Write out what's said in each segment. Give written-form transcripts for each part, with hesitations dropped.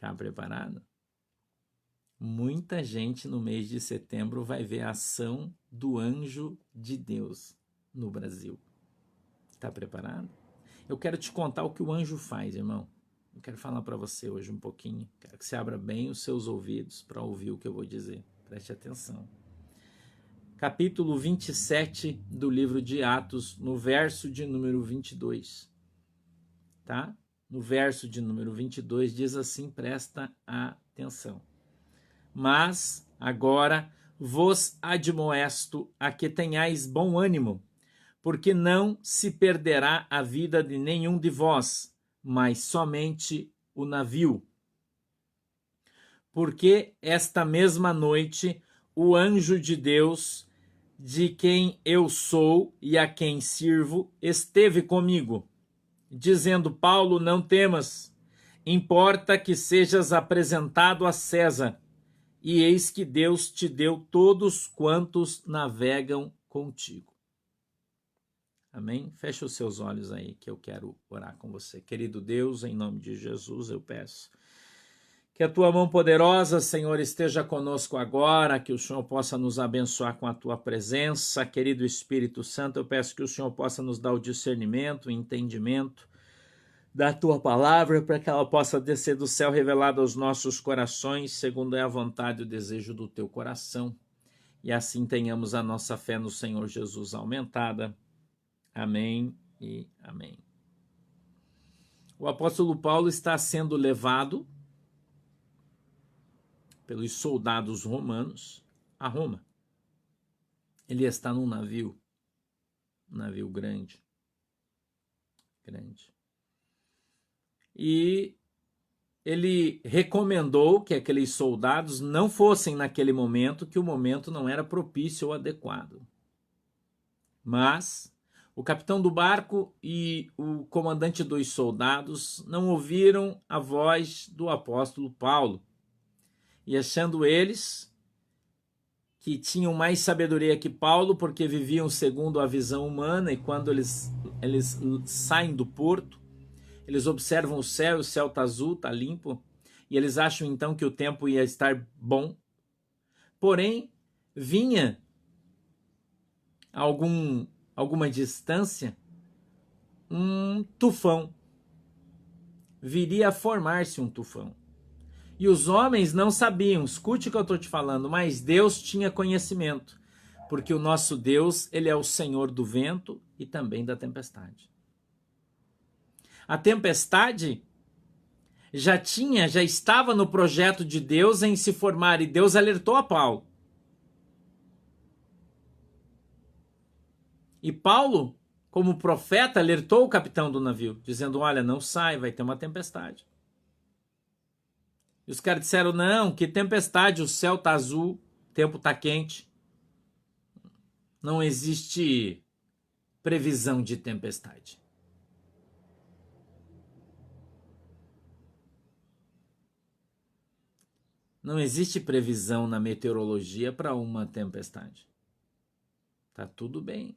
Tá preparado? Muita gente no mês de setembro vai ver a ação do anjo de Deus no Brasil. Tá preparado? Eu quero te contar o que o anjo faz, irmão. Eu quero falar para você hoje um pouquinho. Quero que você abra bem os seus ouvidos para ouvir o que eu vou dizer. Preste atenção. Capítulo 27 do livro de Atos, no verso de número 22. Tá? No verso de número 22 diz assim, presta atenção. Mas agora vos admoesto a que tenhais bom ânimo, porque não se perderá a vida de nenhum de vós, mas somente o navio. Porque esta mesma noite o anjo de Deus, de quem eu sou e a quem sirvo, esteve comigo, dizendo: Paulo, não temas, importa que sejas apresentado a César, e eis que Deus te deu todos quantos navegam contigo. Amém? Fecha os seus olhos aí que eu quero orar com você. Querido Deus, em nome de Jesus eu peço que a tua mão poderosa, Senhor, esteja conosco agora, que o Senhor possa nos abençoar com a tua presença. Querido Espírito Santo, eu peço que o Senhor possa nos dar o discernimento, o entendimento da tua palavra, para que ela possa descer do céu revelada aos nossos corações, segundo é a vontade e o desejo do teu coração. E assim tenhamos a nossa fé no Senhor Jesus aumentada. Amém e amém. O apóstolo Paulo está sendo levado pelos soldados romanos a Roma. Ele está num navio, um navio grande. E ele recomendou que aqueles soldados não fossem naquele momento, que o momento não era propício ou adequado. Mas o capitão do barco e o comandante dos soldados não ouviram a voz do apóstolo Paulo. E achando eles que tinham mais sabedoria que Paulo, porque viviam segundo a visão humana, e quando eles saem do porto, eles observam o céu está azul, está limpo, e eles acham então que o tempo ia estar bom. Porém, vinha alguma distância um tufão. Viria a formar-se um tufão. E os homens não sabiam, escute o que eu estou te falando, mas Deus tinha conhecimento, porque o nosso Deus, ele é o Senhor do vento e também da tempestade. A tempestade já estava no projeto de Deus em se formar, e Deus alertou a Paulo. E Paulo, como profeta, alertou o capitão do navio, dizendo: olha, não sai, vai ter uma tempestade. E os caras disseram: não, que tempestade, o céu tá azul, o tempo tá quente. Não existe previsão de tempestade. Não existe previsão na meteorologia para uma tempestade. Tá tudo bem.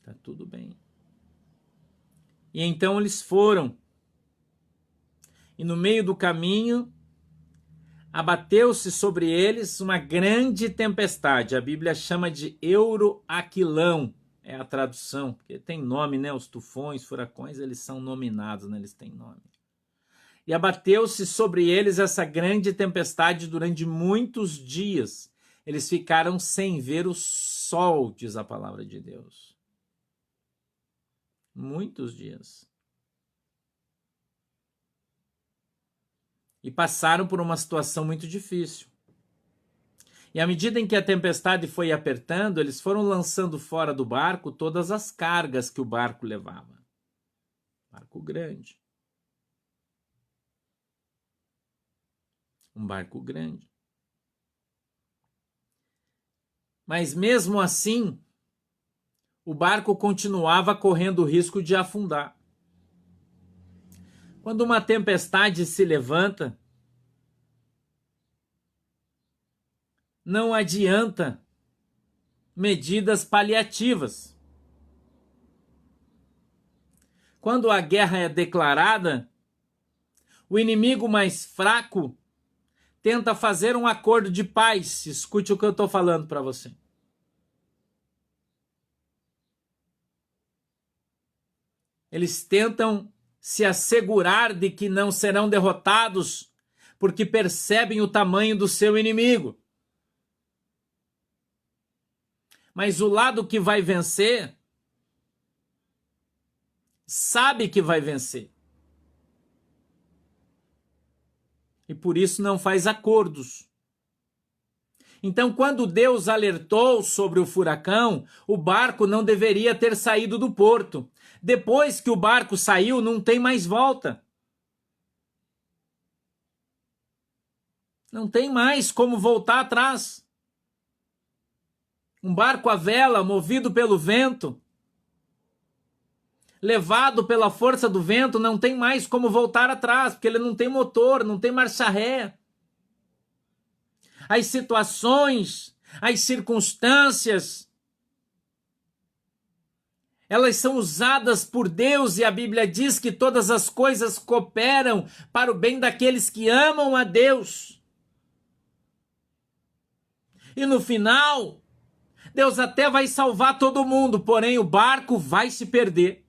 Tá tudo bem. E então eles foram. E no meio do caminho, abateu-se sobre eles uma grande tempestade. A Bíblia chama de Euroaquilão. É a tradução, porque tem nome, né? Os tufões, furacões, eles são nominados, né? Eles têm nome. E abateu-se sobre eles essa grande tempestade durante muitos dias. Eles ficaram sem ver o sol, diz a palavra de Deus. Muitos dias. E passaram por uma situação muito difícil. E à medida em que a tempestade foi apertando, eles foram lançando fora do barco todas as cargas que o barco levava. Barco grande. Um barco grande. Mas mesmo assim, o barco continuava correndo o risco de afundar. Quando uma tempestade se levanta, não adianta medidas paliativas. quando a guerra é declarada, o inimigo mais fraco tenta fazer um acordo de paz. Escute o que eu estou falando para você. Eles tentam se assegurar de que não serão derrotados, porque percebem o tamanho do seu inimigo. Mas o lado que vai vencer sabe que vai vencer. E por isso não faz acordos. Então, quando Deus alertou sobre o furacão, o barco não deveria ter saído do porto. Depois que o barco saiu, não tem mais volta. Não tem mais como voltar atrás. Um barco à vela, movido pelo vento, levado pela força do vento, não tem mais como voltar atrás, porque ele não tem motor, não tem marcha ré. As situações, as circunstâncias, elas são usadas por Deus, e a Bíblia diz que todas as coisas cooperam para o bem daqueles que amam a Deus. E no final, Deus até vai salvar todo mundo, porém o barco vai se perder.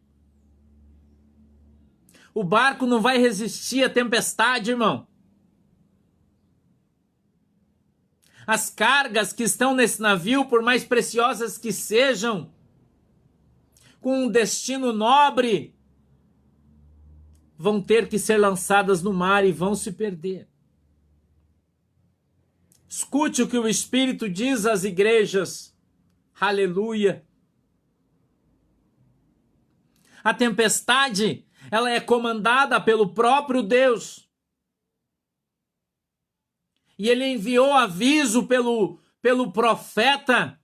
O barco não vai resistir à tempestade, irmão. As cargas que estão nesse navio, por mais preciosas que sejam, com um destino nobre, vão ter que ser lançadas no mar e vão se perder. Escute o que o Espírito diz às igrejas. Aleluia. A tempestade, ela é comandada pelo próprio Deus. E ele enviou aviso pelo profeta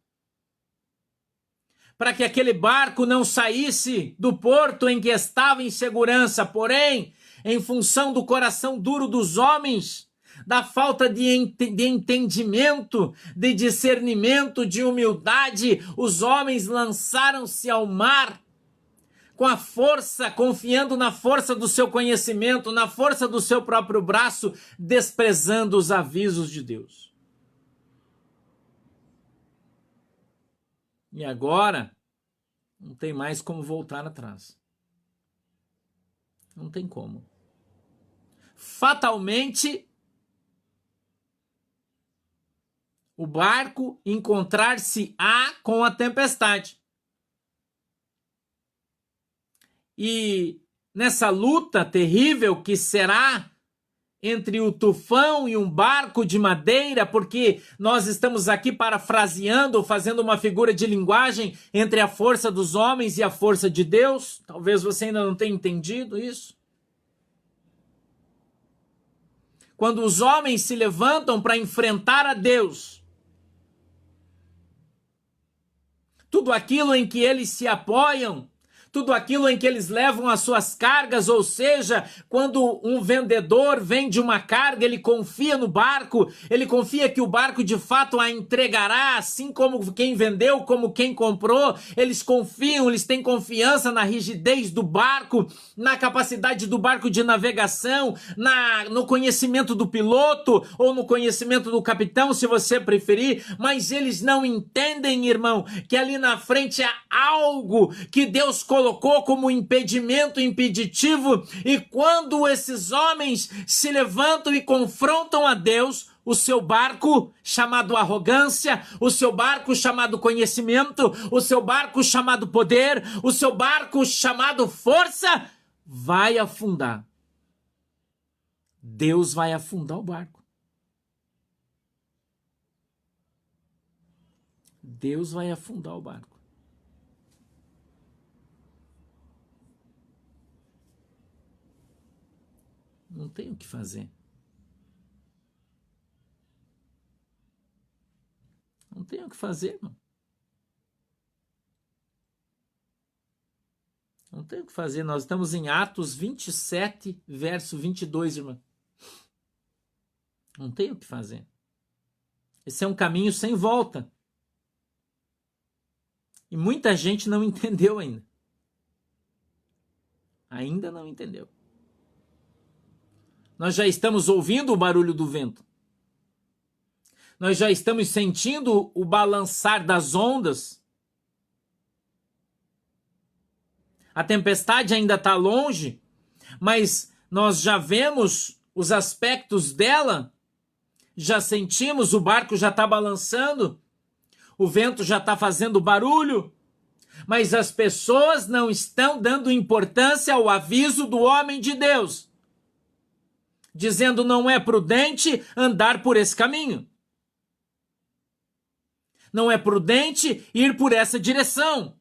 para que aquele barco não saísse do porto em que estava em segurança. Porém, em função do coração duro dos homens, da falta de entendimento, de discernimento, de humildade, os homens lançaram-se ao mar com a força, confiando na força do seu conhecimento, na força do seu próprio braço, desprezando os avisos de Deus. E agora, não tem mais como voltar atrás. Não tem como. Fatalmente, o barco encontrar-se-á com a tempestade. E nessa luta terrível que será entre o tufão e um barco de madeira, porque nós estamos aqui parafraseando, fazendo uma figura de linguagem entre a força dos homens e a força de Deus. Talvez você ainda não tenha entendido isso. Quando os homens se levantam para enfrentar a Deus, tudo aquilo em que eles se apoiam, tudo aquilo em que eles levam as suas cargas, ou seja, quando um vendedor vende uma carga, ele confia no barco, ele confia que o barco de fato a entregará, assim como quem vendeu, como quem comprou, eles confiam, eles têm confiança na rigidez do barco, na capacidade do barco de navegação, no conhecimento do piloto, ou no conhecimento do capitão, se você preferir, mas eles não entendem, irmão, que ali na frente há algo que Deus colocou como impedimento, impeditivo, e quando esses homens se levantam e confrontam a Deus, o seu barco chamado arrogância, o seu barco chamado conhecimento, o seu barco chamado poder, o seu barco chamado força, vai afundar. Deus vai afundar o barco. Deus vai afundar o barco. Não tem o que fazer. Não tem o que fazer, irmão. Não tem o que fazer. Nós estamos em Atos 27, verso 22, irmão. Não tem o que fazer. Esse é um caminho sem volta. E muita gente não entendeu ainda. Ainda não entendeu. Nós já estamos ouvindo o barulho do vento. Nós já estamos sentindo o balançar das ondas. A tempestade ainda está longe, mas nós já vemos os aspectos dela, já sentimos, o barco já está balançando, o vento já está fazendo barulho, mas as pessoas não estão dando importância ao aviso do homem de Deus, dizendo não é prudente andar por esse caminho. Não é prudente ir por essa direção.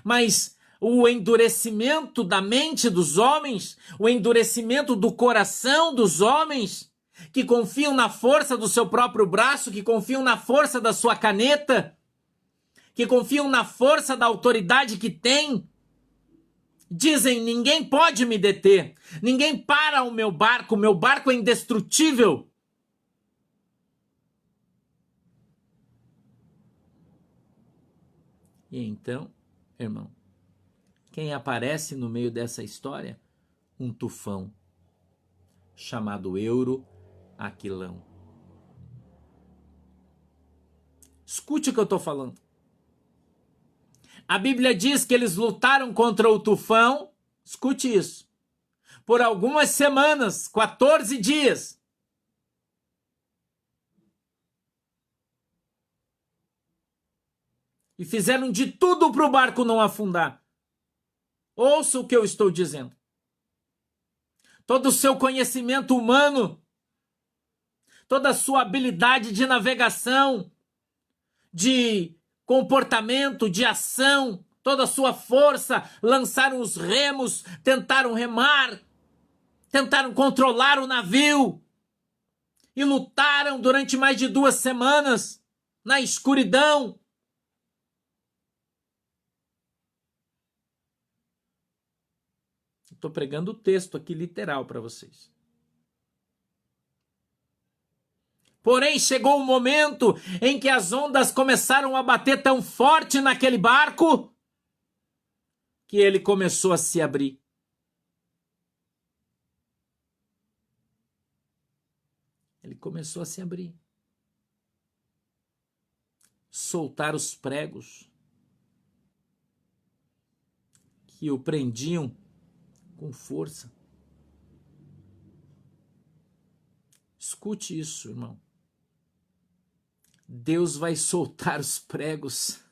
Mas o endurecimento da mente dos homens, o endurecimento do coração dos homens, que confiam na força do seu próprio braço, que confiam na força da sua caneta, que confiam na força da autoridade que tem, dizem, ninguém pode me deter, ninguém para o meu barco é indestrutível. E então, irmão, quem aparece no meio dessa história? Um tufão chamado Euroaquilão. Escute o que eu estou falando. A Bíblia diz que eles lutaram contra o tufão, escute isso, por algumas semanas, 14 dias. E fizeram de tudo para o barco não afundar. Ouça o que eu estou dizendo. Todo o seu conhecimento humano, toda a sua habilidade de navegação, de comportamento, de ação, toda a sua força, lançaram os remos, tentaram remar, tentaram controlar o navio e lutaram durante mais de 2 semanas na escuridão. Estou pregando o texto aqui literal para vocês. Porém, chegou um momento em que as ondas começaram a bater tão forte naquele barco que ele começou a se abrir. Ele começou a se abrir. Soltar os pregos que o prendiam com força. Escute isso, irmão. Deus vai soltar os pregos.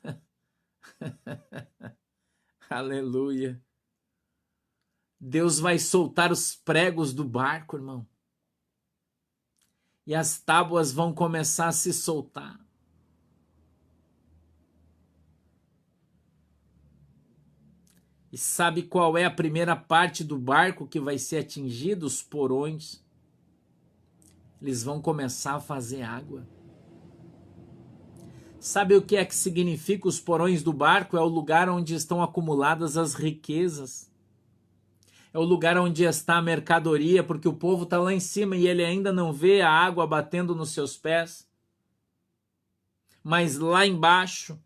Aleluia. Deus vai soltar os pregos do barco, irmão. E as tábuas vão começar a se soltar. E sabe qual é a primeira parte do barco que vai ser atingida? Os porões. Eles vão começar a fazer água. Sabe o que é que significa os porões do barco? É o lugar onde estão acumuladas as riquezas. É o lugar onde está a mercadoria, porque o povo está lá em cima e ele ainda não vê a água batendo nos seus pés. Mas lá embaixo,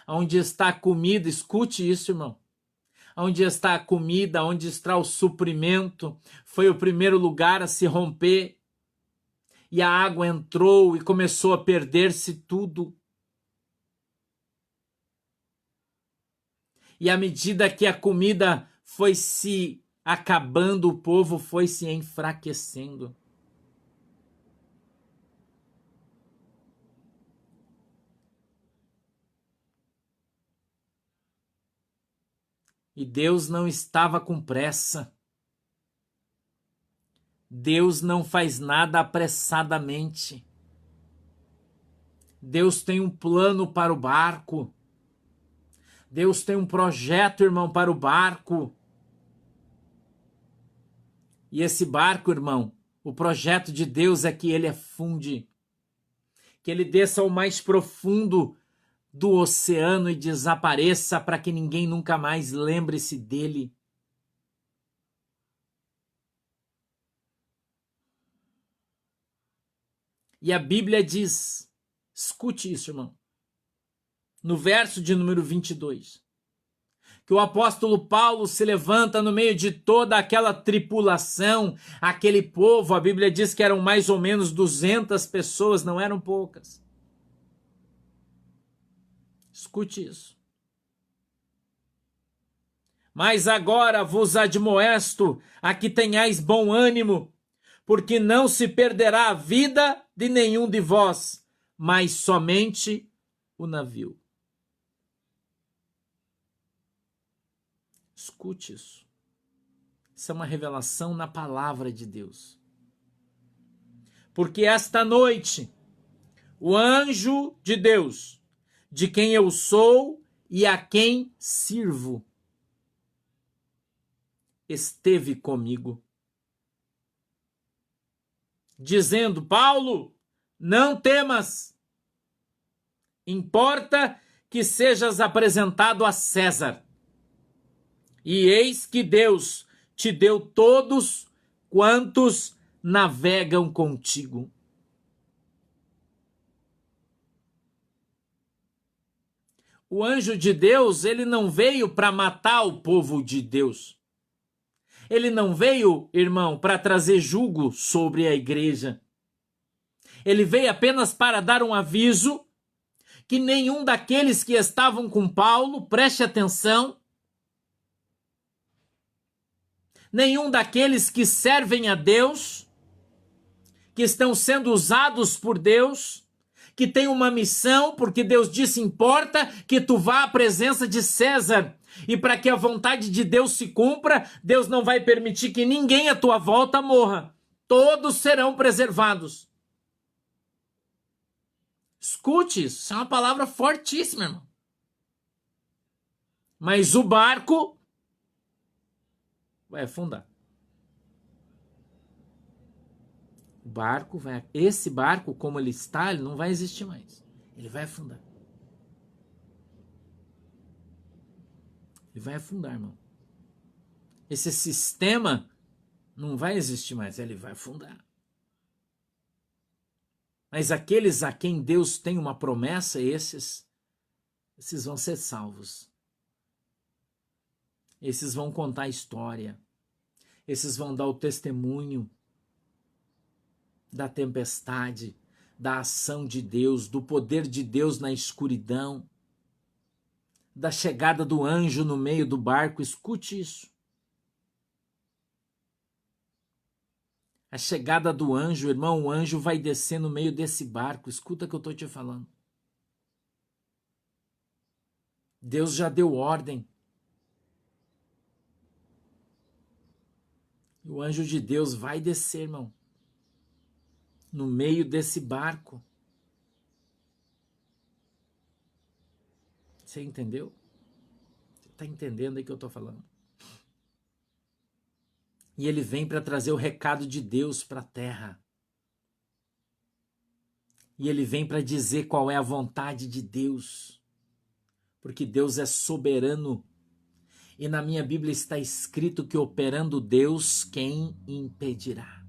onde está a comida, escute isso, irmão. Onde está a comida, onde está o suprimento, foi o primeiro lugar a se romper. E a água entrou e começou a perder-se tudo. E à medida que a comida foi se acabando, o povo foi se enfraquecendo. E Deus não estava com pressa. Deus não faz nada apressadamente. Deus tem um plano para o barco. Deus tem um projeto, irmão, para o barco. E esse barco, irmão, o projeto de Deus é que ele afunde, que ele desça ao mais profundo do oceano e desapareça para que ninguém nunca mais lembre-se dele. E a Bíblia diz, escute isso, irmão, no verso de número 22, que o apóstolo Paulo se levanta no meio de toda aquela tripulação, aquele povo, a Bíblia diz que eram mais ou menos 200 pessoas, não eram poucas. Escute isso. Mas agora vos admoesto a que tenhais bom ânimo, porque não se perderá a vida de nenhum de vós, mas somente o navio. Escute isso. Isso é uma revelação na palavra de Deus. Porque esta noite, o anjo de Deus, de quem eu sou e a quem sirvo, esteve comigo, dizendo: Paulo, não temas, importa que sejas apresentado a César. E eis que Deus te deu todos quantos navegam contigo. O anjo de Deus, ele não veio para matar o povo de Deus. Ele não veio, irmão, para trazer jugo sobre a igreja. Ele veio apenas para dar um aviso que nenhum daqueles que estavam com Paulo, preste atenção, nenhum daqueles que servem a Deus, que estão sendo usados por Deus, que tem uma missão, porque Deus disse: importa que tu vá à presença de César. E para que a vontade de Deus se cumpra, Deus não vai permitir que ninguém à tua volta morra. Todos serão preservados. Escute isso, isso é uma palavra fortíssima, irmão. Mas o barco vai afundar. O barco vai... Esse barco, como ele está, ele não vai existir mais. Ele vai afundar. Ele vai afundar, irmão. Esse sistema não vai existir mais, ele vai afundar. Mas aqueles a quem Deus tem uma promessa, esses vão ser salvos. Esses vão contar a história. Esses vão dar o testemunho da tempestade, da ação de Deus, do poder de Deus na escuridão, da chegada do anjo no meio do barco. Escute isso. A chegada do anjo, irmão, o anjo vai descer no meio desse barco. Escuta o que eu estou te falando. Deus já deu ordem. O anjo de Deus vai descer, irmão, no meio desse barco. Você entendeu? Você está entendendo aí o que eu estou falando? E ele vem para trazer o recado de Deus para a terra. E ele vem para dizer qual é a vontade de Deus. Porque Deus é soberano. E na minha Bíblia está escrito que operando Deus, quem impedirá?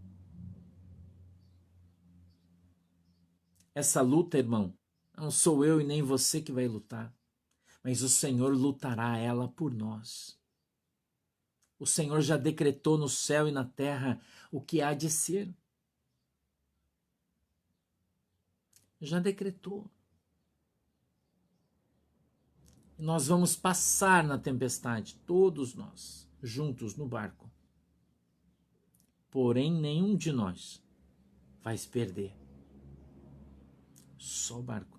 Essa luta, irmão, não sou eu e nem você que vai lutar. Mas o Senhor lutará ela por nós. O Senhor já decretou no céu e na terra o que há de ser. Já decretou. Nós vamos passar na tempestade, todos nós, juntos no barco. Porém, nenhum de nós vai se perder. Só o barco.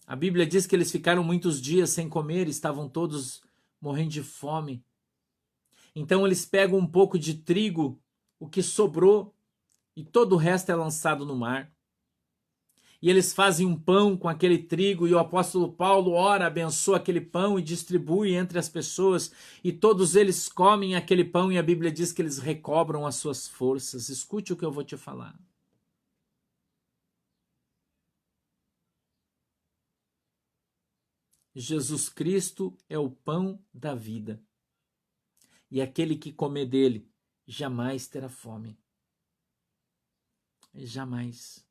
A Bíblia diz que eles ficaram muitos dias sem comer, estavam todos morrendo de fome. Então eles pegam um pouco de trigo, o que sobrou, e todo o resto é lançado no mar. E eles fazem um pão com aquele trigo, e o apóstolo Paulo ora, abençoa aquele pão e distribui entre as pessoas, e todos eles comem aquele pão, e a Bíblia diz que eles recobram as suas forças. Escute o que eu vou te falar. Jesus Cristo é o pão da vida, e aquele que comer dele jamais terá fome. Jamais.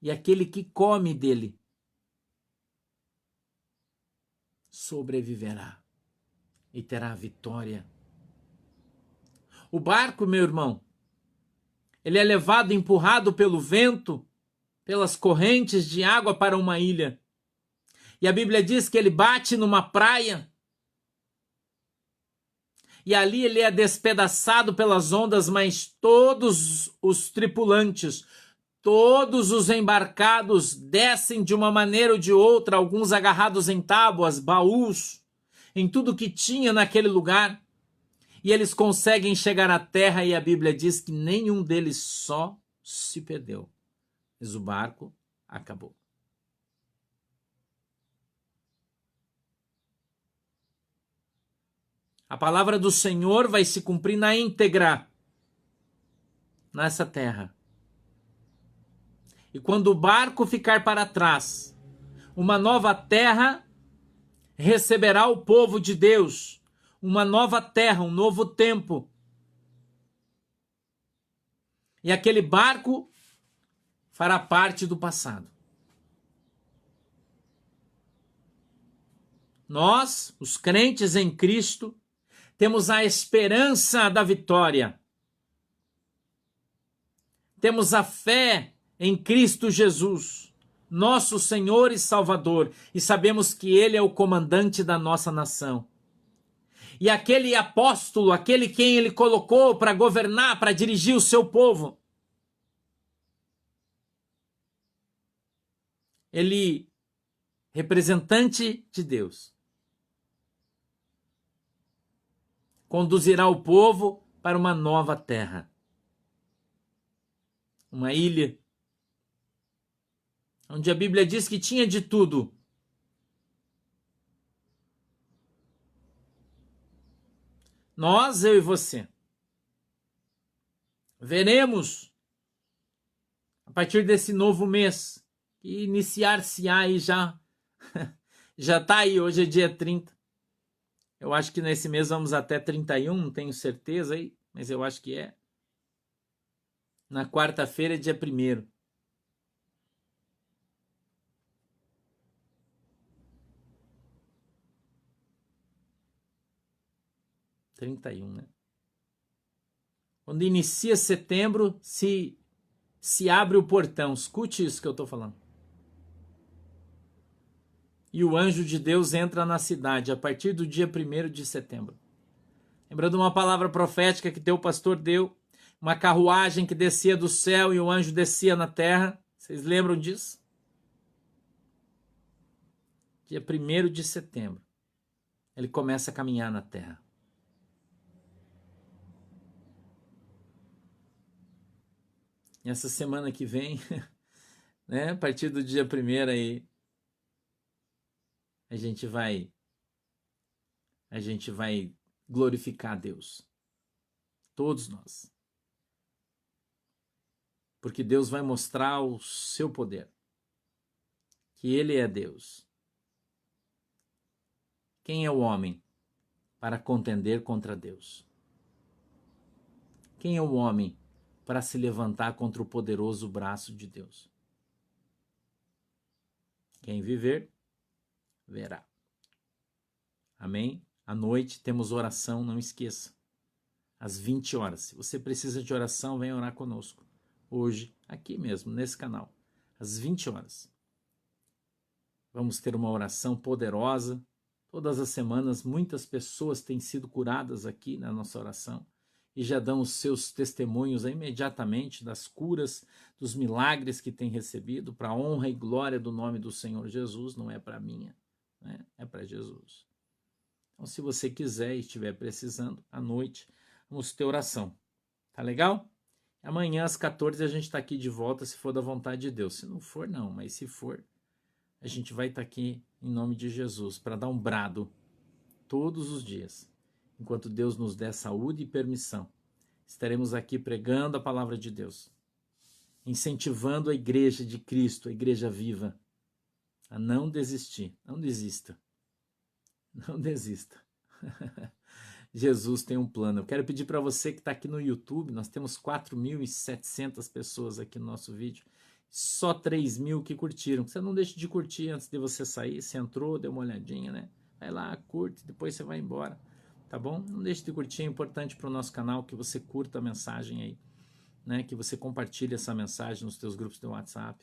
E aquele que come dele sobreviverá e terá vitória. O barco, meu irmão, ele é levado, empurrado pelo vento, pelas correntes de água para uma ilha. E a Bíblia diz que ele bate numa praia e ali ele é despedaçado pelas ondas, mas todos os tripulantes, todos os embarcados descem de uma maneira ou de outra, alguns agarrados em tábuas, baús, em tudo que tinha naquele lugar. E eles conseguem chegar à terra e a Bíblia diz que nenhum deles só se perdeu, mas o barco acabou. A palavra do Senhor vai se cumprir na íntegra nessa terra. E quando o barco ficar para trás, uma nova terra receberá o povo de Deus, uma nova terra, um novo tempo. E aquele barco fará parte do passado. Nós, os crentes em Cristo, temos a esperança da vitória. Temos a fé em Cristo Jesus, nosso Senhor e Salvador, e sabemos que Ele é o comandante da nossa nação. E aquele apóstolo, aquele quem Ele colocou para governar, para dirigir o seu povo, ele, representante de Deus, conduzirá o povo para uma nova terra. Uma ilha, onde a Bíblia diz que tinha de tudo. Nós, eu e você, veremos, a partir desse novo mês, que iniciar-se-á aí já está aí, hoje é dia 30. Eu acho que nesse mês vamos até 31, não tenho certeza aí, mas eu acho que é. Na quarta-feira é dia 1º. Né? Quando inicia setembro, se abre o portão. Escute isso que eu estou falando. E o anjo de Deus entra na cidade a partir do dia 1º de setembro. Lembrando uma palavra profética que teu pastor deu, uma carruagem que descia do céu e o anjo descia na terra. Vocês lembram disso? Dia 1º de setembro, ele começa a caminhar na terra. E essa semana que vem, né, a partir do dia 1º aí, a gente vai glorificar a Deus. Todos nós. Porque Deus vai mostrar o seu poder. Que Ele é Deus. Quem é o homem para contender contra Deus? Quem é o homem para se levantar contra o poderoso braço de Deus? Quem viver, verá. Amém? À noite temos oração, não esqueça. Às 20 horas. Se você precisa de oração, venha orar conosco. Hoje, aqui mesmo, nesse canal. Às 20 horas. Vamos ter uma oração poderosa. Todas as semanas, muitas pessoas têm sido curadas aqui na nossa oração. E já dão os seus testemunhos imediatamente das curas, dos milagres que têm recebido, para a honra e glória do nome do Senhor Jesus. Não é para minha, né? É para Jesus. Então, se você quiser e estiver precisando, à noite, vamos ter oração. Tá legal? Amanhã às 14 a gente está aqui de volta, se for da vontade de Deus. Se não for, não. Mas se for, a gente vai estar aqui em nome de Jesus para dar um brado todos os dias. Enquanto Deus nos der saúde e permissão, estaremos aqui pregando a palavra de Deus, incentivando a igreja de Cristo, a igreja viva, a não desistir. Não desista. Não desista. Jesus tem um plano. Eu quero pedir para você que está aqui no YouTube, nós temos 4.700 pessoas aqui no nosso vídeo, só 3.000 que curtiram. Você não deixe de curtir antes de você sair, você entrou, deu uma olhadinha, né? Vai lá, curte, depois você vai embora, tá bom? Não deixe de curtir, é importante para o nosso canal que você curta a mensagem aí, né? Que você compartilhe essa mensagem nos teus grupos de WhatsApp.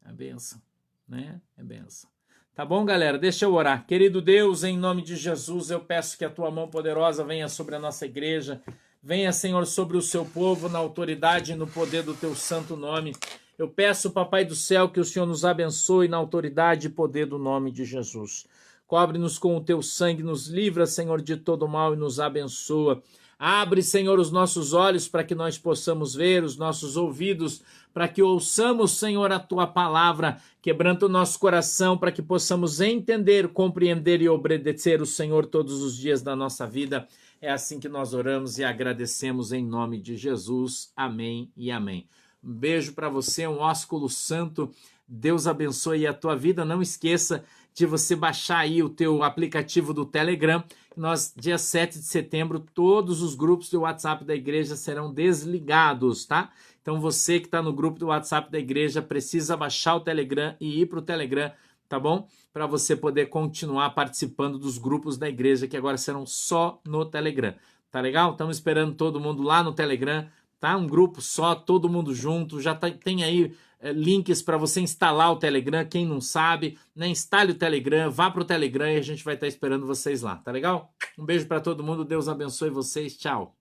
É benção, né? É benção. Tá bom, galera? Deixa eu orar. Querido Deus, em nome de Jesus, eu peço que a tua mão poderosa venha sobre a nossa igreja. Venha, Senhor, sobre o seu povo, na autoridade e no poder do teu santo nome. Eu peço, Papai do céu, que o Senhor nos abençoe na autoridade e poder do nome de Jesus. Cobre-nos com o teu sangue, nos livra, Senhor, de todo mal e nos abençoa. Abre, Senhor, os nossos olhos para que nós possamos ver, os nossos ouvidos para que ouçamos, Senhor, a tua palavra, quebranta o nosso coração para que possamos entender, compreender e obedecer o Senhor todos os dias da nossa vida. É assim que nós oramos e agradecemos em nome de Jesus. Amém e amém. Um beijo para você, um ósculo santo. Deus abençoe a tua vida. Não esqueça de você baixar aí o teu aplicativo do Telegram. Nós, dia 7 de setembro, todos os grupos do WhatsApp da igreja serão desligados, tá? Então você que está no grupo do WhatsApp da igreja precisa baixar o Telegram e ir para o Telegram, tá bom? Para você poder continuar participando dos grupos da igreja que agora serão só no Telegram. Tá legal? Estamos esperando todo mundo lá no Telegram, tá? Um grupo só, todo mundo junto. Já tem aí links para você instalar o Telegram. Quem não sabe, né? Instale o Telegram, vá para o Telegram e a gente vai estar esperando vocês lá, tá legal? Um beijo para todo mundo. Deus abençoe vocês. Tchau.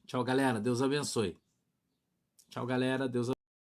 Tchau, galera. Deus abençoe. Tchau, galera. Deus abençoe.